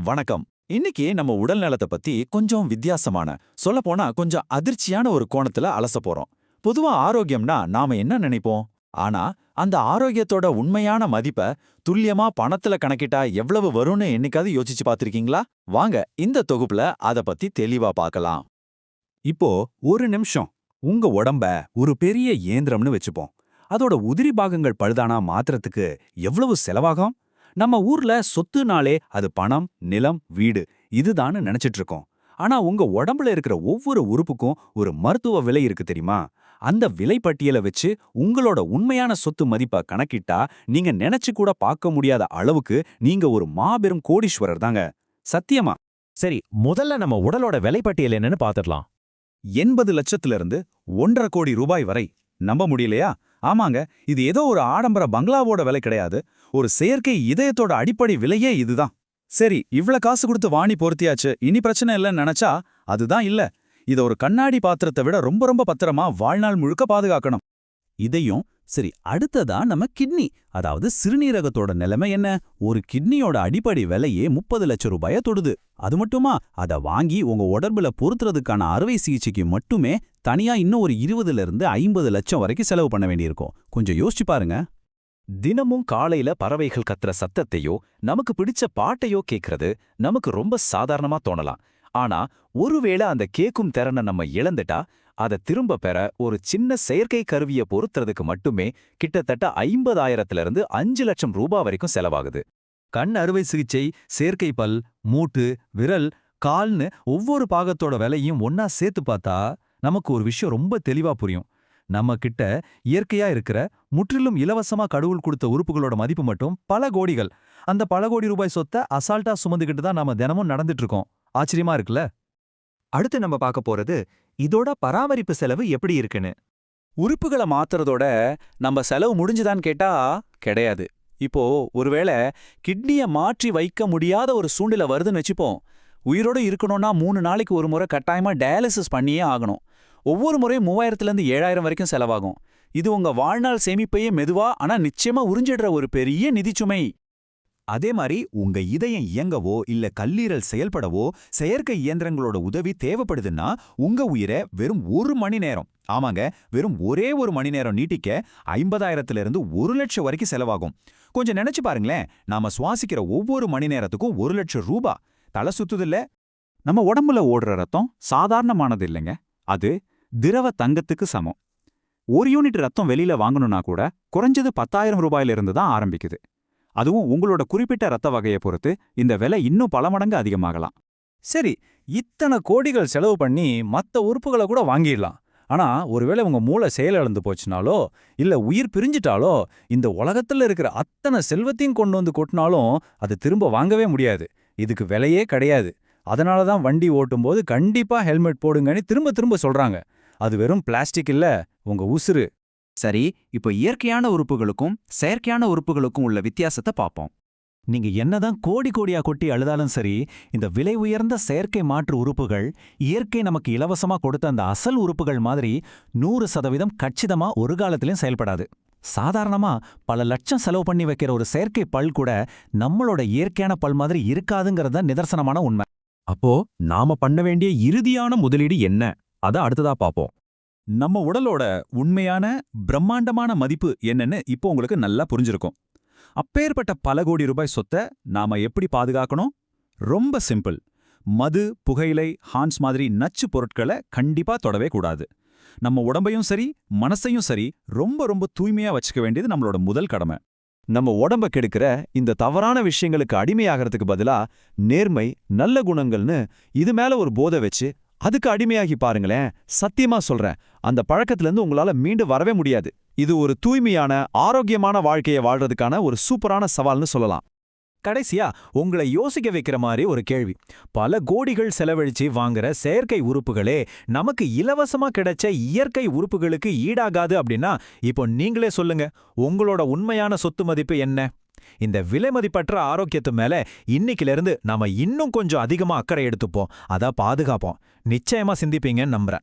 வணக்கம். இன்னைக்கு நம்ம உடல் நலத்தை பத்தி கொஞ்சம் வித்தியாசமான, சொல்லப்போனா கொஞ்சம் அதிர்ச்சியான ஒரு கோணத்துல அலச போறோம். பொதுவா ஆரோக்கியம்னா நாம என்ன நினைப்போம்? ஆனா அந்த ஆரோக்கியத்தோட உண்மையான மதிப்ப துல்லியமா பணத்துல கணக்கிட்டா எவ்வளவு வரும்னு என்னைக்காவது யோசிச்சு பார்த்திருக்கீங்களா? வாங்க இந்த தொகுப்புல அத பத்தி தெளிவா பார்க்கலாம். இப்போ ஒரு நிமிஷம் உங்க உடம்ப ஒரு பெரிய இயந்திரம்னு வச்சுப்போம். அதோட உதிரி பாகங்கள் பழுதானா மாத்துறதுக்கு எவ்வளவு செலவாகும்? நம்ம ஊர்ல சொத்துனாலே அது பணம், நிலம், வீடு இதுதான்னு நினைச்சிட்டு இருக்கோம். ஆனா உங்க உடம்புல இருக்கிற ஒவ்வொரு உறுப்புக்கும் ஒரு மருத்துவ விலை இருக்கு தெரியுமா? அந்த விலை பட்டியலை வச்சு உங்களோட உண்மையான சொத்து மதிப்பை கணக்கிட்டா நீங்க நினைச்சு கூட பார்க்க முடியாத அளவுக்கு நீங்க ஒரு மாபெரும் கோடீஸ்வரர் தாங்க. சத்தியமா. சரி, முதல்ல நம்ம உடலோட விலைப்பட்டியல் என்னன்னு பாத்துடலாம். 80 லட்சத்திலிருந்து 1.5 கோடி ரூபாய் வரை. நம்ப முடியலையா? ஆமாங்க, இது ஏதோ ஒரு ஆடம்பர பங்களாவோட விலை கிடையாது. ஒரு செயற்கை இதயத்தோட அடிப்படை விலையே இதுதான். சரி, இவ்ளோ காசு கொடுத்து வாணி பொருத்தியாச்சு, இனி பிரச்சனை இல்லைன்னு நினைச்சா அதுதான் இல்ல. இத ஒரு கண்ணாடி பாத்திரத்தை விட ரொம்ப ரொம்ப பத்திரமா வாழ்நாள் முழுக்க பாதுகாக்கணும். இதையும் சரி. அடுத்ததா நம்ம கிட்னி, அதாவது சிறுநீரகத்தோட நிலைமை என்ன? ஒரு கிட்னியோட அடிப்படை விலையே 30 லட்சம் ரூபாய தொடுது. அது மட்டுமா, அத வாங்கி உங்க உடம்புல பொருத்துறதுக்கான அறுவை சிகிச்சைக்கு மட்டுமே தனியா இன்னும் ஒரு 20ல இருந்து 50 லட்சம் வரைக்கும் செலவு பண்ண வேண்டியிருக்கும். கொஞ்சம் யோசிச்சு பாருங்க. தினமும் காலையில பறவைகள் கத்துற சத்தத்தையோ நமக்கு பிடிச்ச பாட்டையோ கேட்கறது நமக்கு ரொம்ப சாதாரணமா தோணலாம். ஆனா ஒருவேளை அந்த கேக்கும் திறனை நம்ம இழந்துட்டா அதை திரும்ப பெற ஒரு சின்ன செயற்கை கருவியை பொருத்துறதுக்கு மட்டுமே கிட்டத்தட்ட 50,000 5 லட்சம் ரூபாய் வரைக்கும் செலவாகுது. கண் அறுவை சிகிச்சை, செயற்கை பல், மூட்டு, விரல், கால்னு ஒவ்வொரு பாகத்தோட விலையும் ஒன்னா சேர்த்து பார்த்தா நமக்கு ஒரு விஷயம் ரொம்ப தெளிவா புரியும். நம்ம கிட்ட இயற்கையா இருக்கிற முற்றிலும் இலவசமா கடவுள் கொடுத்த உறுப்புகளோட மதிப்பு மட்டும் பல கோடிகள். அந்த பல கோடி ரூபாய் சொத்தை அசால்ட்டா சுமந்துக்கிட்டு தான் நாம தினமும் நடந்துட்டு இருக்கோம். ஆச்சரியமா இருக்குல்ல? அடுத்து நம்ம பார்க்க போறது இதோட பராமரிப்பு செலவு எப்படி இருக்குன்னு. உறுப்புகளை மாத்துறதோட நம்ம செலவு முடிஞ்சுதான்னு கேட்டா கிடையாது. இப்போ ஒருவேளை கிட்னியை மாற்றி வைக்க முடியாத ஒரு சூழ்நிலை வருதுன்னு வச்சுப்போம். உயிரோட இருக்கணும்னா 3 நாளைக்கு ஒரு முறை கட்டாயமா டயாலிசிஸ் பண்ணியே ஆகணும். ஒவ்வொரு முறையும் 3000லேருந்து 7000 வரைக்கும் செலவாகும். இது உங்க வாழ்நாள் சேமிப்பையே மெதுவா ஆனா நிச்சயமா உறிஞ்சிடுற ஒரு பெரிய நிதிச்சுமை. அதே மாதிரி உங்க இதயம் இயங்கவோ இல்ல கல்லீரல் செயல்படவோ செயற்கை இயந்திரங்களோட உதவி தேவைப்படுதுன்னா உங்க உயிரை வெறும் 1 மணி நேரம், ஆமாங்க, வெறும் ஒரே 1 மணி நேரம் நீட்டிக்க 50,000லிருந்து 1 லட்சம் வரைக்கும் செலவாகும். கொஞ்சம் நினைச்சு பாருங்களேன். நாம சுவாசிக்கிற ஒவ்வொரு மணி நேரத்துக்கும் 1 லட்சம் ரூபாய். தலை சுத்துதில்ல? நம்ம உடம்புல ஓடுற ரத்தம் சாதாரணமானது இல்லைங்க. அது திரவ தங்கத்துக்கு சமம். 1 யூனிட் ரத்தம் வெளியில வாங்கணும்னா கூட குறைஞ்சது 10,000 ரூபாயிலிருந்து தான் ஆரம்பிக்குது. அதுவும் உங்களோட குறிப்பிட்ட ரத்த வகையை பொறுத்து இந்த விலை இன்னும் பல மடங்கு அதிகமாகலாம். சரி, இத்தனை கோடிகள் செலவு பண்ணி மத்த உறுப்புகளை கூட வாங்கிடலாம். ஆனா ஒருவேளை உங்க மூளை செயலிழந்து போச்சுனாலோ இல்ல உயிர் பிரிஞ்சிட்டாலோ இந்த உலகத்துல இருக்கிற அத்தனை செல்வத்தையும் கொண்டு வந்து கொட்டினாலும் அது திரும்ப வாங்கவே முடியாது. இதுக்கு விலையே கிடையாது. அதனால தான் வண்டி ஓட்டும்போது கண்டிப்பா ஹெல்மெட் போடுங்கன்னு திரும்ப திரும்ப சொல்றாங்க. அது வெறும் பிளாஸ்டிக் இல்ல, உங்க உசுரு. சரி, இப்போ இயற்கையான உறுப்புகளுக்கும் செயற்கையான உறுப்புகளுக்கும் உள்ள வித்தியாசத்தை பார்ப்போம். நீங்க என்னதான் கோடி கோடியா கொட்டி அழுதாலும் சரி, இந்த விலை உயர்ந்த செயற்கை மாற்று உறுப்புகள் இயற்கை நமக்கு இலவசமா கொடுத்த அந்த அசல் உறுப்புகள் மாதிரி 100% கச்சிதமா ஒரு காலத்திலும் செயல்படாது. சாதாரணமா பல லட்சம் செலவு பண்ணி வைக்கிற ஒரு செயற்கை பல் கூட நம்மளோட இயற்கையான பல் மாதிரி இருக்காதுங்கிறத நிதர்சனமான உண்மை. அப்போ நாம பண்ண வேண்டிய இறுதியான முதலீடு என்ன? அத அடுத்ததா பாப்போம். நம்ம உடலோட உண்மையான பிரம்மாண்டமான மதிப்பு என்னன்னு இப்போ உங்களுக்கு நல்லா புரிஞ்சிருக்கும். அப்பேற்பட்ட பல கோடி ரூபாய் சொத்தை நாம எப்படி பாதுகாக்கணும்? ரொம்ப சிம்பிள். மது, புகையிலை, ஹான்ஸ் மாதிரி நச்சு பொருட்களை கண்டிப்பா தொடவே கூடாது. நம்ம உடம்பையும் சரி மனசையும் சரி ரொம்ப ரொம்ப தூய்மையா வச்சுக்க வேண்டியது நம்மளோட முதல் கடமை. நம்ம உடம்ப கெடுக்கிற இந்த தவறான விஷயங்களுக்கு அடிமையாகிறதுக்கு பதிலா நேர்மை, நல்ல குணங்கள்னு இது மேல ஒரு போதை வச்சு அதுக்கு அடிமையாகி பாருங்களேன். சத்தியமா சொல்றேன், அந்த பழக்கத்திலிருந்து உங்களால மீண்டு வரவே முடியாது. இது ஒரு தூய்மையான ஆரோக்கியமான வாழ்க்கையை வாழ்றதுக்கான ஒரு சூப்பரான சவால்னு சொல்லலாம். கடைசியா உங்களை யோசிக்க வைக்கிற மாதிரி ஒரு கேள்வி. பல கோடிகள் செலவழிச்சு வாங்குற செயற்கை உறுப்புகளே நமக்கு இலவசமா கிடைச்ச இயற்கை உறுப்புகளுக்கு ஈடாகாது அப்படின்னா இப்போ நீங்களே சொல்லுங்க, உங்களோட உண்மையான சொத்து மதிப்பு என்ன? இந்த விலை மதிப்பற்ற ஆரோக்கியத்து மேல இன்னைக்கிலிருந்து நாம இன்னும் கொஞ்சம் அதிகமா அக்கறை எடுத்துப்போம். அத பாதுகாப்போம். நிச்சயமா சிந்திப்பீங்கன்னு நம்புறேன்.